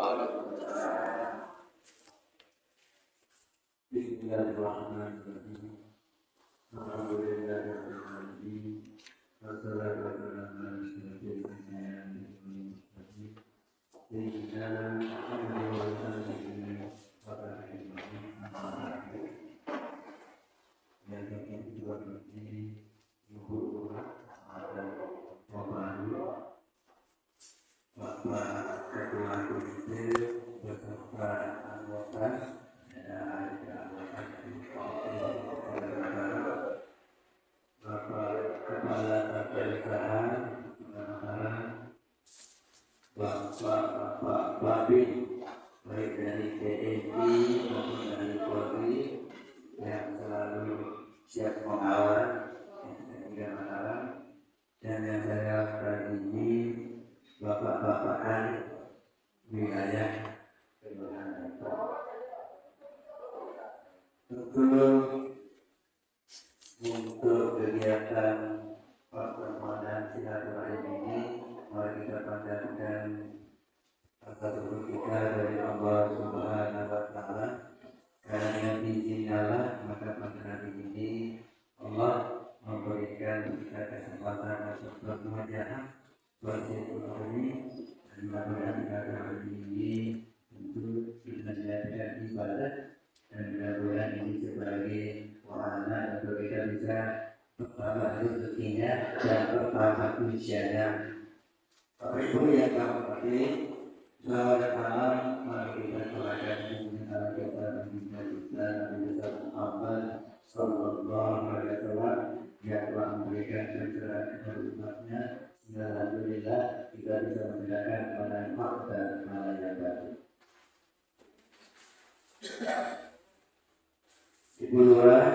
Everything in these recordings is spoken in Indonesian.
Bismillahirrahmanirrahim. Alhamdulillahirrahmanirrahim. Wassalatu wassalamu ala asyrofil anbiya'i Bapak Ketua Komite beserta anggota Bapak Kepala Pemerintahan, Bapak Babin, baik dari TNI maupun dari Polri yang selalu siap mengawal hingga malam, dan yang saya hormati Bapak-bapakan wilayah kelurahan. Untuk kegiatan pertemuan silaturahim ini, mari kita panjatkan rasa syukur kita dari Allah Subhanahu wa Ta'ala. Karena izin Allah, maka pada hari ini Allah memberikan kita kesempatan untuk bermuajah bersilaturahmi, dan mudah-mudahan pada hari ini tentu kita menjalankan ibadah, dan mudah-mudahan ini sebagai wahana untuk kita bisa bertambah rezekinya dan bertambah usianya. Bapak Ibu yang kami hormati, selamat malam. Mari kita doakan kita meminta kita Nabi Muhammad Sallallahu Alaihi Wasallam yang telah memberikan pencerahan kepada umatnya. Alhamdulillah kita bisa mendengarkan manfaat dan hal yang baru. Ibu Lurah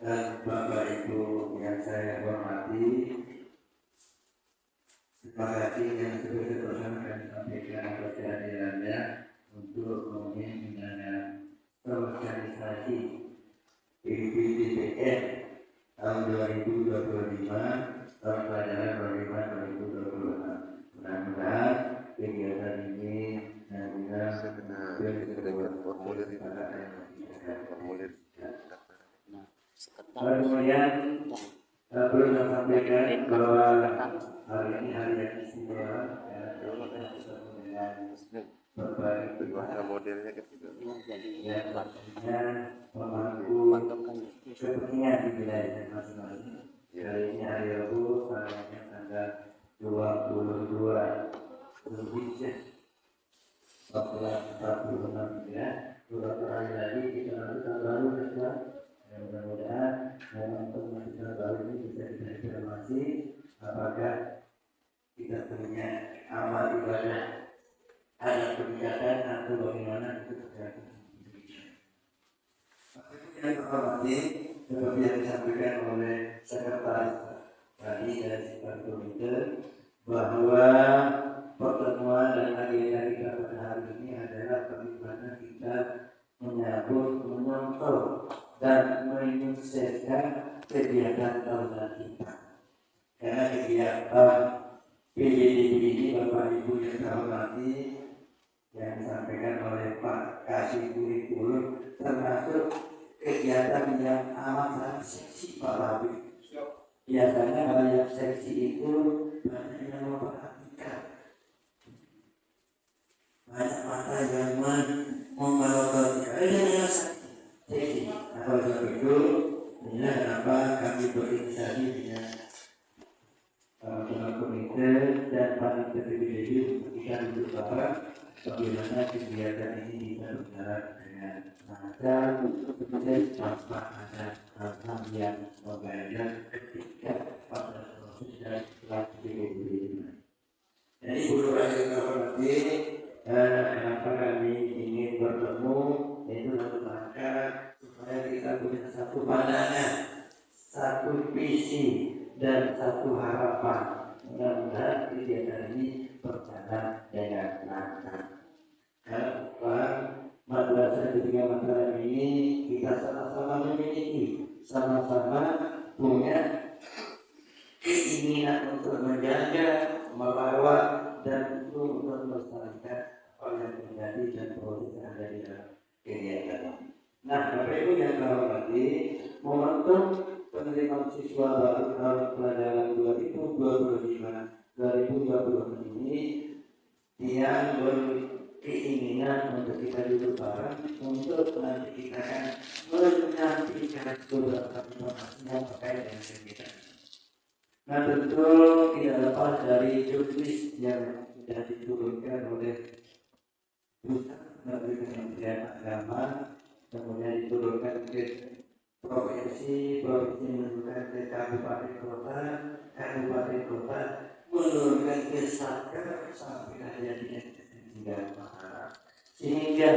dan Bapak Ibu yang saya hormati, terima kasih yang sebesar-besarnya kami sampaikan atas kehadirannya untuk memenuhi undangan sosialisasi PPDPN tahun 2025. Tahun pelajaran 2025. Mudah-mudahan kegiatan ini formulir kemudian perlu saya sampaikan bahwa hari ini hari yang istimewa, berbagai modelnya yang pastinya memangku kepentingan di wilayah masing-masing. Hari ini hari Rabu, tanggal 22 Zulhijjah 1446 ya. Beberapa hari lagi kita nanti tahun baru ya. Mudah-mudahan momentum tahun baru ini bisa kita informasi apakah kita punya amal ibadah, ada kebijakan atau bagaimana itu terjadi. Yang terhormati, seperti yang disampaikan oleh sekretaris tadi dari Sikap Komite, bahwa pertemuan dan agenda kita pada hari ini adalah bagaimana kita menyambut, menonton dan menyukseskan kegiatan tahunan kita. Karena kegiatan PDDB ini Bapak Ibu yang terhormati, yang disampaikan oleh Pak Kasih Kurikulum, termasuk kegiatan yang amat seksi Pak Habib. Biasanya hal yang seksi itu banyak yang memperhatikan, banyak mata yang memelototi. Ada seksi. Nah, oleh itu, inilah kenapa kami berinisiasi dengan Ketua Komite dan Panitia PBBD untuk kita duduk bareng bagaimana kegiatan ini bisa berjalan dengan lancar, kemudian tanpa ada hal-hal yang membahayakan ketika pada proses dan setelah PBBD ini. Jadi Ibu Lurah yang terhormati, kenapa kami ingin bertemu, yaitu dalam rangka supaya kita punya satu pandangan, satu visi dan satu harapan. Mudah-mudahan kegiatan ini berjalan dengan lancar. Karena madrasah ketiga madrasah ini kita sama-sama memiliki, sama-sama punya keinginan untuk menjaga, merawat dan untuk melestarikan oleh ada di dalam kegiatan. Nah, Bapak Ibu yang terhormati, momentum penerimaan siswa baru tahun pelajaran 2025-2026 ini yang berkeinginan untuk kita duduk bareng untuk nanti kita akan menyampaikan beberapa informasi yang terkait dengan kegiatan. Nah, tentu tidak lepas dari jurnalis yang sudah diturunkan oleh pusat melalui Kementerian Agama, kemudian diturunkan ke provinsi menurunkan ke kabupaten kota menurunkan ke satker sampai ada di tingkat masyarakat, sehingga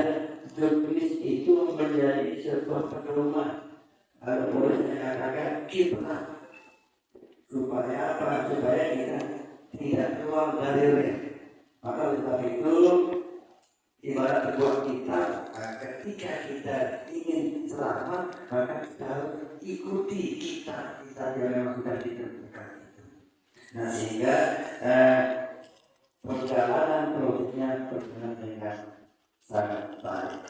jurnalis itu menjadi sebuah pedoman, kalau boleh saya katakan kiprah, supaya apa? Supaya kita tidak keluar dari rel. Maka oleh sebab itu ibarat sebuah kita, ketika kita ingin selamat, maka kita harus ikuti kita yang memang sudah ditentukan itu. Nah, sehingga perjalanan prosesnya berjalan dengan sangat baik.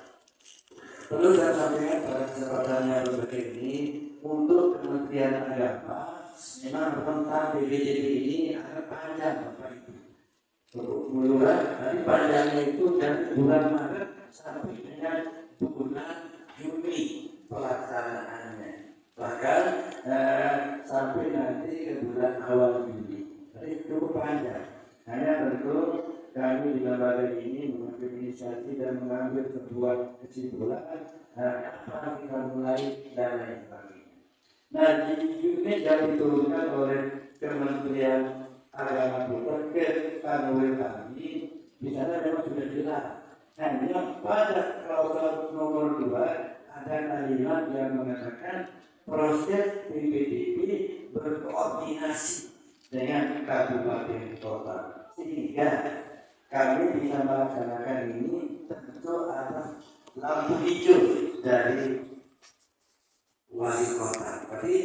Perlu saya sampaikan pada kesempatan yang berbahagia ini, untuk Kementerian Agama memang tentang BPJP ini agak panjang Bapak Ibu. Mulai dari panjangnya itu dari bulan Maret sampai dengan bulan Juni pelaksanaannya, bahkan sampai nanti ke bulan awal Juli. Jadi cukup panjang. Hanya tentu kami di lembaga ini mengambil inisiatif dan mengambil sebuah kesimpulan kapan kita mulai dan lain sebagainya. Nah, di Juni yang diturunkan oleh Kementerian Agama Pusat ke Kanwil kami, di sana memang sudah jelas. Hanya pada klausul nomor 2 ada kalimat yang mengatakan proses PPDB berkoordinasi dengan kabupaten kota, sehingga kami bisa melaksanakan ini tentu atas lampu hijau dari wali kota. Jadi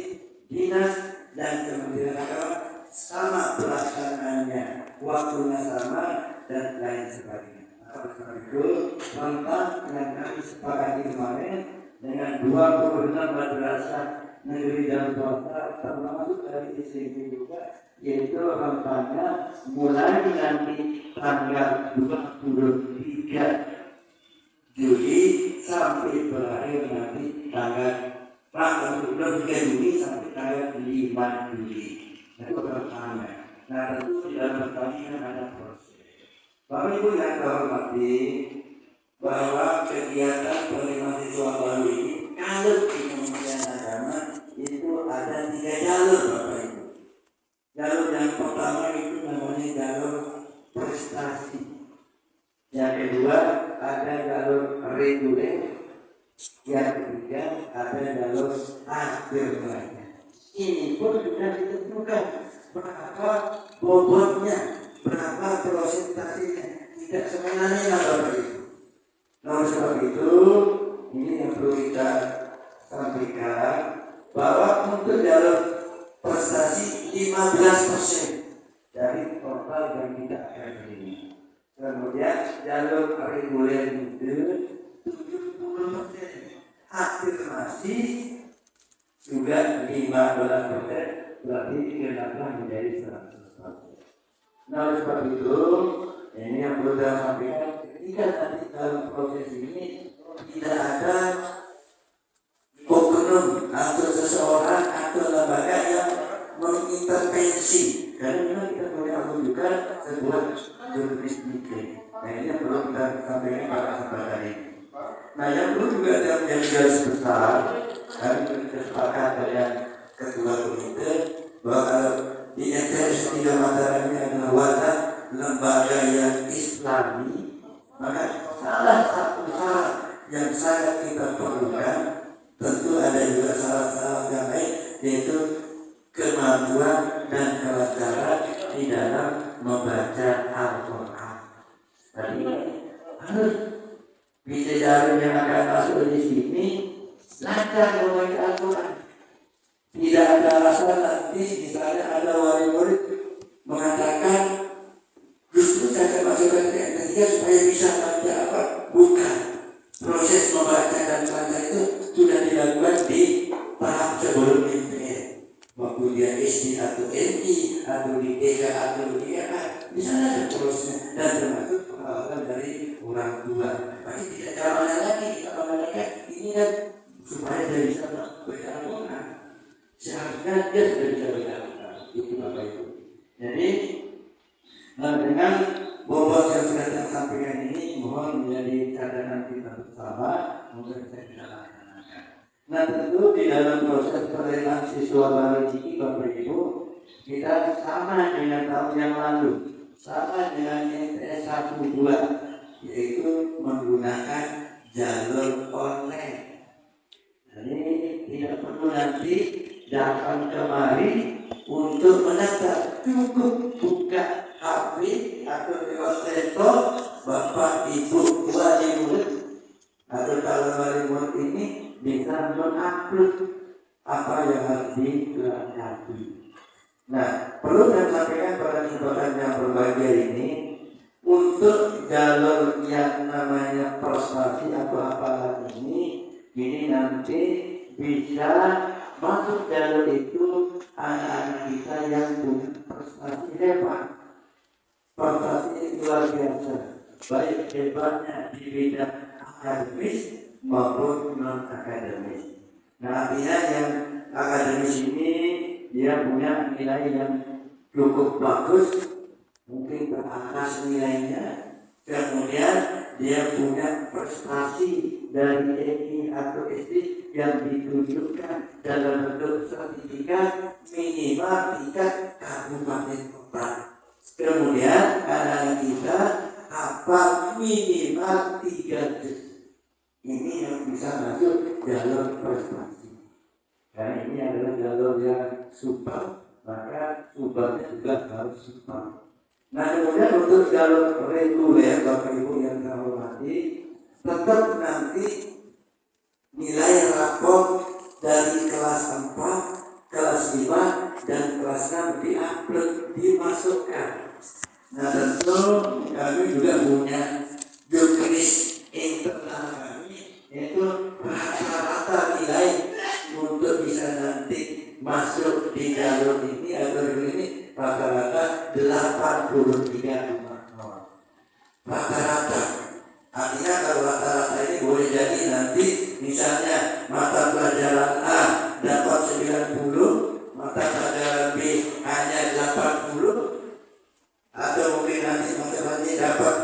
dinas dan Kementerian Agama sama pelaksanaannya, waktunya sama dan lain sebagainya. Maka oleh itu tentang yang kami sepakati kemarin dengan 26 madrasah negeri dan swasta, termasuk dari SMP juga, yaitu rentangnya mulai nanti tanggal 23 Juli sampai berakhir nanti tanggal 23 Juli sampai tanggal 5 Juli. Itu pertama. Nah, tentu di dalam pertandingan ada proses. Bapak Ibu yang terhormati, bahwa kegiatan penerimaan siswa baru ini kalau di Kementerian Agama itu ada 3 jalur Bapak Ibu. Jalur yang pertama itu namanya jalur prestasi. Yang kedua ada jalur reguler. Yang ketiga ada jalur afirmasi. Ini pun sudah ditentukan berapa bobotnya, berapa prosentasinya. Tidak semena-mena Bapak Ibu. Nah, sebab itu ini yang perlu kita sampaikan, bahwa untuk jalur prestasi 15% dari total yang kita akan terima. Kemudian jalur reguler itu 70%, afirmasi juga 15%, berarti genaplah menjadi 100%. Nah, oleh sebab itu ini yang perlu saya sampaikan, ketika nanti dalam proses ini tidak ada oknum atau seseorang atau lembaga yang mengintervensi, karena memang kita punya juga sebuah jurisdiksi. Nah, ini yang perlu kita sampaikan pada kesempatan ini. Nah, yang perlu juga ada yang garis besar, kami bersepakat dengan ketua komite bahwa di NTS 3 Mataram ini adalah wadah lembaga yang Islami, maka salah satu syarat yang sangat kita perlukan, tentu ada juga syarat-syarat yang lain, yaitu kemampuan dan kelancaran di dalam membaca Al-Quran. Tadi harus bisa jarum yang akan masuk di sini lancar membaca Al-Quran. Tidak ada alasan nanti misalnya ada wali murid mengatakan justru saya masukkan ke ketiga supaya bisa baca apa? Bukan. dan termasuk pengawasan dari orang tua. Tapi tidak caranya lagi kita mengatakan ini kan supaya dia bisa baca Al-Quran. Seharusnya dia sudah bisa baca Al-Quran. Itu Bapak Ibu. Jadi dengan bobot yang sudah saya sampaikan ini mohon menjadi catatan kita bersama untuk kita laksanakan. Nah tentu di dalam proses penerimaan siswa baru ini Bapak Ibu kita sama dengan tahun yang lalu, sama dengan MTS 1-2, yaitu menggunakan jalur online. Jadi tidak perlu nanti datang kemari untuk mendaftar, cukup buka HP atau laptop Bapak Ibu wali murid atau calon wali murid ini bisa mengupload apa yang harus dilengkapi. Nah, perlu saya sampaikan pada kesempatan yang berbahagia ini untuk jalur yang namanya prestasi atau apalah ini nanti bisa masuk jalur itu anak-anak kita yang punya prestasi hebat, prestasi luar biasa, baik hebatnya di bidang akademis maupun non akademis. Nah, artinya yang akademis ini dia punya nilai yang cukup bagus, mungkin ke atas nilainya, kemudian dia punya prestasi dari TNI atau SD yang ditunjukkan dalam bentuk sertifikat minimal tingkat kabupaten kota. Kemudian anak kita hafal minimal 3 juz. Ini yang bisa masuk jalur prestasi. Karena ini adalah jalur yang super, maka supernya juga harus super. Nah kemudian untuk jalur reguler Bapak Ibu yang saya hormati, tetap nanti nilai rapor dari kelas 4, kelas 5, dan kelas 6 diupload, dimasukkan. Nah tentu kami juga punya juknis internal kami, yaitu rata-rata nilai untuk bisa nanti masuk di jalur ini atau ini rata-rata 83 rata-rata. Artinya kalau rata-rata ini boleh jadi nanti misalnya mata pelajaran A dapat 90, mata pelajaran B hanya 80, atau mungkin nanti mata pelajaran dapat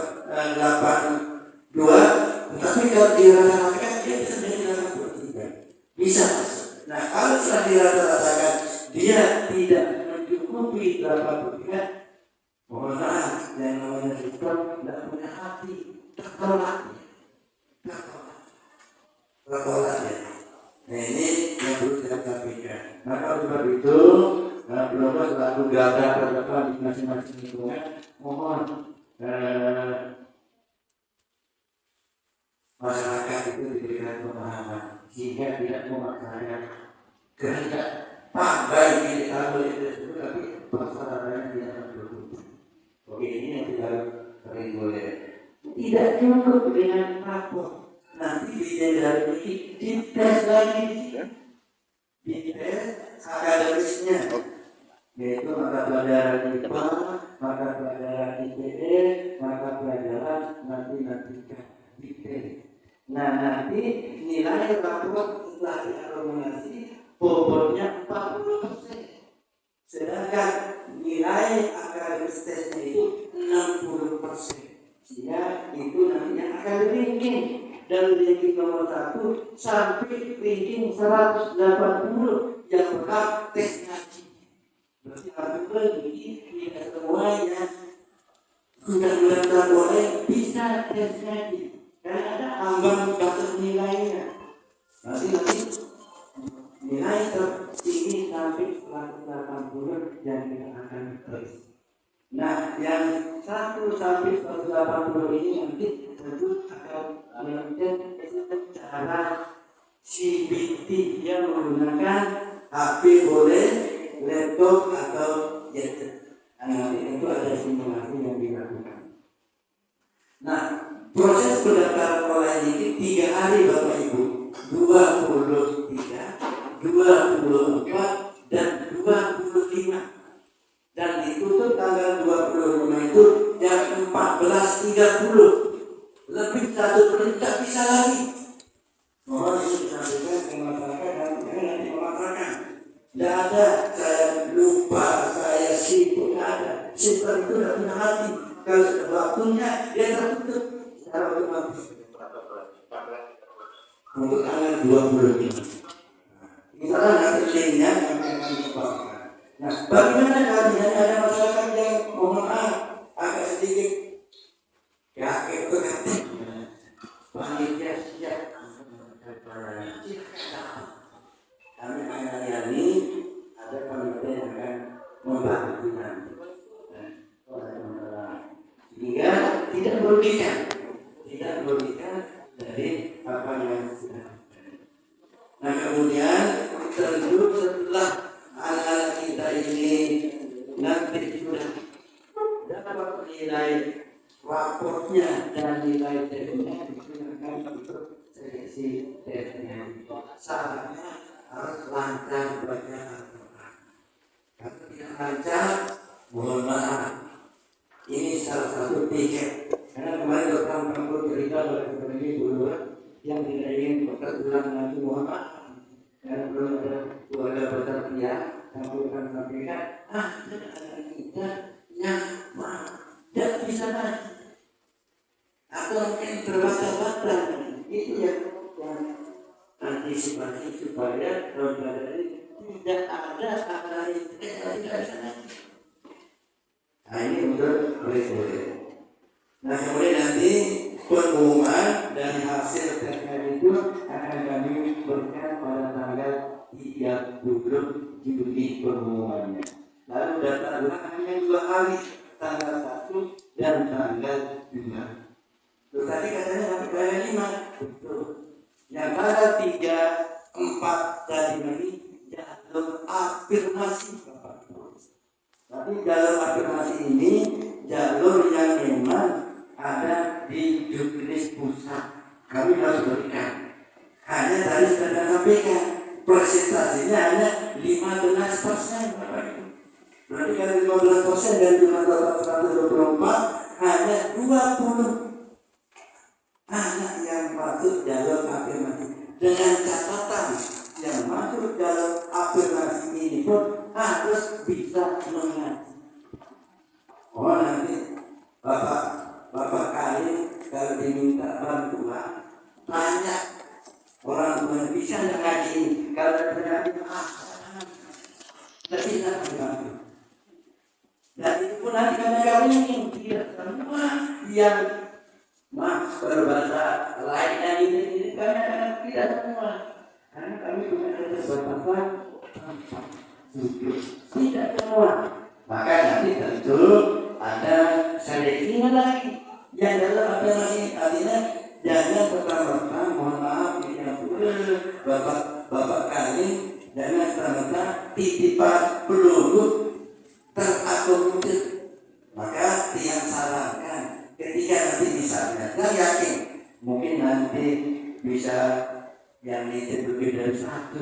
82, tetapi kalau dirata-ratakan dia bisa menjadi 83, bisa. Nah kalau sudah dirata-ratakan dia tidak mencukupi 83, mohon maaf, yang namanya sistem tidak punya hati, tertolak ya. Nah ini yang perlu kita sampaikan. Maka oleh sebab itu, belum selalu garda terdepan di masing-masing lingkungan, mohon masyarakat itu diberikan pemahaman sehingga tidak memaksakan kehendak baik ini kalau itu, tapi persyaratannya tidak mendukung. Oke, ini yang kita reguler. Tidak cukup dengan rapor. Nanti bidang ini dites lagi, dites akademisnya, yaitu mata pelajaran IPA, mata pelajaran IPS, mata pelajaran nanti dites. Nah nanti nilai rapor setelah diakumulasi bobotnya 40%, sedangkan nilai akademis tesnya itu 60%. Sehingga itu nantinya akan ranking dari ranking nomor 1 sampai ranking 180 yang berat tes ngaji. Berarti artinya ini tidak semuanya sudah mendaftar boleh bisa tes ngaji. Karena ada ambang batas nilainya. Nanti nilai tertinggi sampai 180 yang kita akan tes. Nah, yang 1 sampai 180 ini nanti tentu akan melakukan cara CBT yang menggunakan HP boleh, laptop atau gadget. Nah, nanti tentu ada simulasi yang dilakukan. Nah, proses pendaftaran online ini 3 hari Bapak Ibu, 23, 24, dan 25. Dan ditutup tanggal 25 itu jam 14 15.30 lebih 1 menit tak bisa lagi. Mohon itu disampaikan ke masyarakat dan jangan nanti memaksakan. Tidak ada saya lupa, saya sibuk, tidak ada. Sibuk itu tidak punya hati. Kalau sudah waktunya dia tertutup secara otomatis. Untuk tanggal 20 ini. Misalnya nanti linknya yang akan dibawakan. Nah, bagaimana kalian ada masyarakat yang mohon maaf agak sedikit yakin berarti panitia siap kami akan layani, ada panitia yang akan membantu nanti sehingga tidak merugikan dari apa yang sudah. Nah kemudian tentu setelah anak-anak kita ini nanti sudah dapat nilai raportnya dan nilai tesnya digunakan untuk seleksi tesnya. Syaratnya harus lancar baca Al-Quran. Kalau tidak lancar, mohon maaf, ini salah satu tiket. Karena kemarin dokter kampung cerita oleh ini dulu yang tidak ingin berulang lagi, mohon maaf. Karena belum ada keluarga besar dia, kampung sampaikan, anak kita yang tidak bisa lagi. Atau mungkin terbata-bata. Itu yang antisipasi supaya saudara ini tidak ada anak yang tidak bisa lagi. Nah ini untuk berikutnya. Nah kemudian nanti pengumuman dari hasil terkait itu akan kami berikan pada tanggal 30 Juli pengumumannya. Lalu data hanya 2 hari, tanggal 1 dan tanggal 2. Tadi katanya sampai tanggal 5. Betul. Yang tanggal 3, 4 tadi ini jalur afirmasi. Tapi jalur afirmasi ini jalur yang memang ada di Juknis Pusat. Kami harus berikan. Hanya tadi sudah sampaikan presentasinya hanya 15%. Berarti kalau 15% dari jumlah total 124 hanya 20 anak yang masuk jalur afirmasi. Dengan catatan yang masuk jalur afirmasi ini pun harus bisa mengaji. Oh nanti Bapak kali kalau diminta bantuan tanya orang tua bisa nggak ngaji ini? Kalau terjadi tidak dibantu. Dan itu pun nanti kami ini tidak semua yang berbahasa lain dan ini karena tidak semua. Karena kami punya keterbatasan tidak semua. Maka nanti tentu ada seleksinya lagi. Yang dalam afirmasi artinya jangan pertama-tama mohon maaf tidak boleh bapak kali jangan pertama-tama titipan peluru terakomodir. Maka yang sarankan ketika nanti misalnya saya yakin mungkin nanti bisa yang nitip lebih dari 1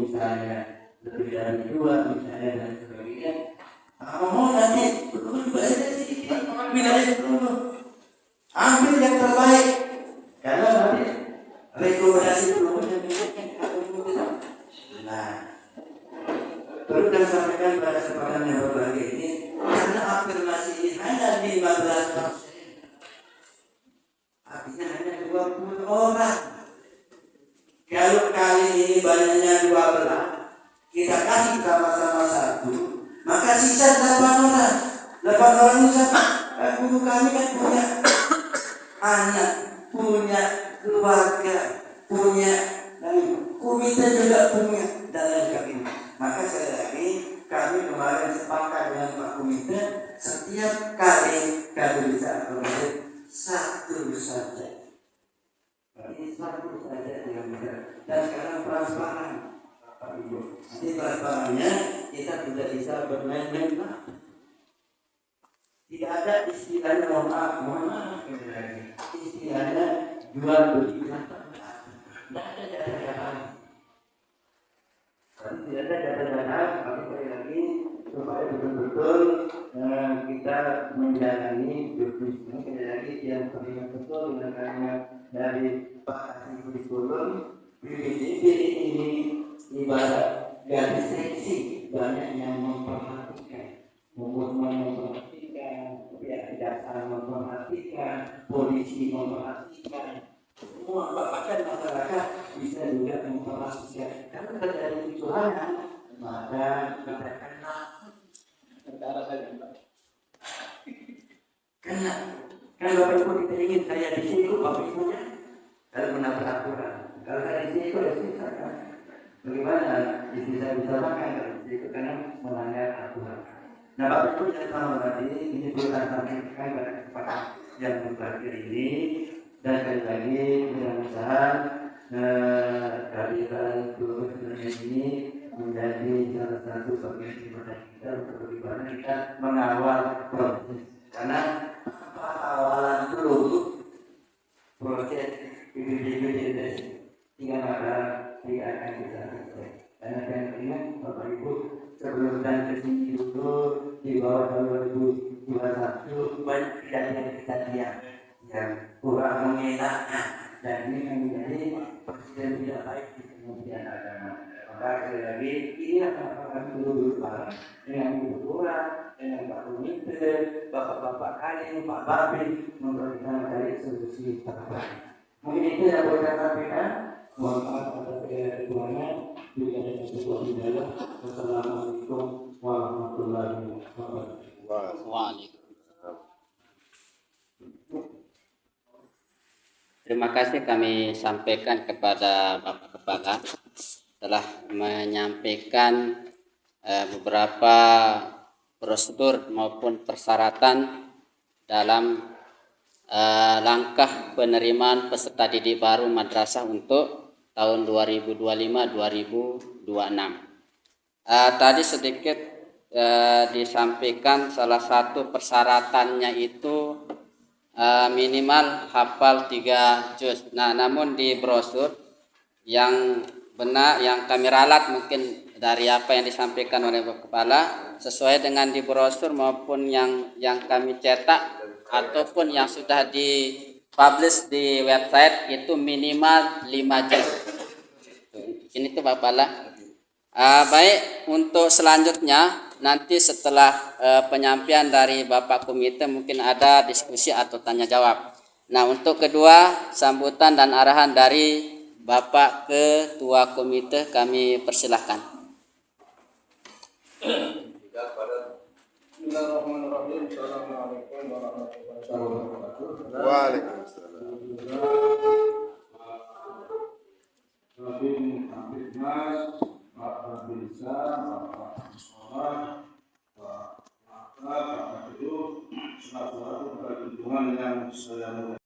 misalnya lebih dari 2 misalnya dan sebagainya. Mau nanti peluru juga ada sedikit wilayah peluru. Ambil yang terbaik karena nanti rekomendasi peluru yang diberikan. Nah, perlu saya sampaikan pada kesempatan yang berbahagia ini karena afirmasi ini hanya 15%. Artinya hanya 20 orang. Kalau kali ini banyaknya 12, kita kasih sama-sama 1, maka sisa 8 orang. 8 orang itu siapa? Guru kami kan punya anak, punya keluarga, punya komite juga punya dan lain sebagainya. Maka sekali lagi kami kemarin sepakat dengan Pak Komite setiap kali kami bisa akomodir 1 saja. Ini 1 saja yang bisa. Dan sekarang transparan, Pak Ibu. Nanti transparannya kita tidak bisa bermain-main. Tidak ada istilahnya mohon maaf istilahnya jual beli data. Tidak ada data-data. Tidak ada data-data. Kami sekali lagi supaya betul-betul kita menjalani bisnis ini lagi yang terlihat betul dengan kalimat dari Pak Haji Budi Kulun. Bilik ini ibarat garis seksi, banyak yang memperhatikan, memperhatikan, pihak kejaksaan memperhatikan, polisi memperhatikan, semua bahkan masyarakat bisa juga memperhatikan. Karena terjadi kecurangan, maka kita kena negara saja. Kena. Kan Bapak Ibu kita ingin saya di sini, Bapak Ibunya kalau menabrak aturan. Kalau saya di sini, ya susah kan. Bagaimana istri saya bisa makan kalau di situ karena melanggar aturan. Nah, Bapak Ibu yang tahu tadi ini bukan sampaikan pada kesempatan yang terakhir ini, dan sekali lagi mudah-mudahan kehadiran seluruh dunia ini menjadi salah satu bagian ibadah kita untuk bagaimana kita mengawal proses. Karena awalan dulu proses BPJS 3 akan kita selesai. Karena yang ingat Bapak Ibu sebelum dan kesini dulu di bawah 2021 banyak kejadian-kejadian yang kurang mengenakan, dan ini akan menjadi presiden tidak baik di kemudian agama. Maka sekali lagi inilah yang kami dulu bareng dengan Ibu Lurah, dengan Pak Komite, Bapak-bapak kalian, Pak Babin, untuk kita mencari solusi terbaik. Mungkin itu yang boleh saya sampaikan. Mohon maaf atas kekurangan. Bila ada sesuatu hidayah. Wassalamualaikum warahmatullahi wabarakatuh. Waalaikumsalam. Terima kasih kami sampaikan kepada Bapak Kepala telah menyampaikan beberapa prosedur maupun persyaratan dalam langkah penerimaan peserta didik baru madrasah untuk tahun 2025-2026. Tadi sedikit disampaikan salah satu persyaratannya itu minimal hafal 3 juz. Nah, namun di brosur yang benar yang kami ralat mungkin dari apa yang disampaikan oleh Bapak Kepala sesuai dengan di brosur maupun yang kami cetak ataupun yang sudah dipublish di website itu minimal 5 juz. Ini tuh Bapak Kepala. Baik, untuk selanjutnya nanti setelah penyampaian dari Bapak Komite mungkin ada diskusi atau tanya jawab. Nah, untuk kedua sambutan dan arahan dari Bapak Ketua Komite kami persilahkan. Bismillahirrahmanirrahim. Assalamualaikum warahmatullahi wabarakatuh. Waalaikumsalam. Pak Babinsa, Pak Mustafa, Pak Maka, Pak Ketua, selaku bagi Tuhan yang saya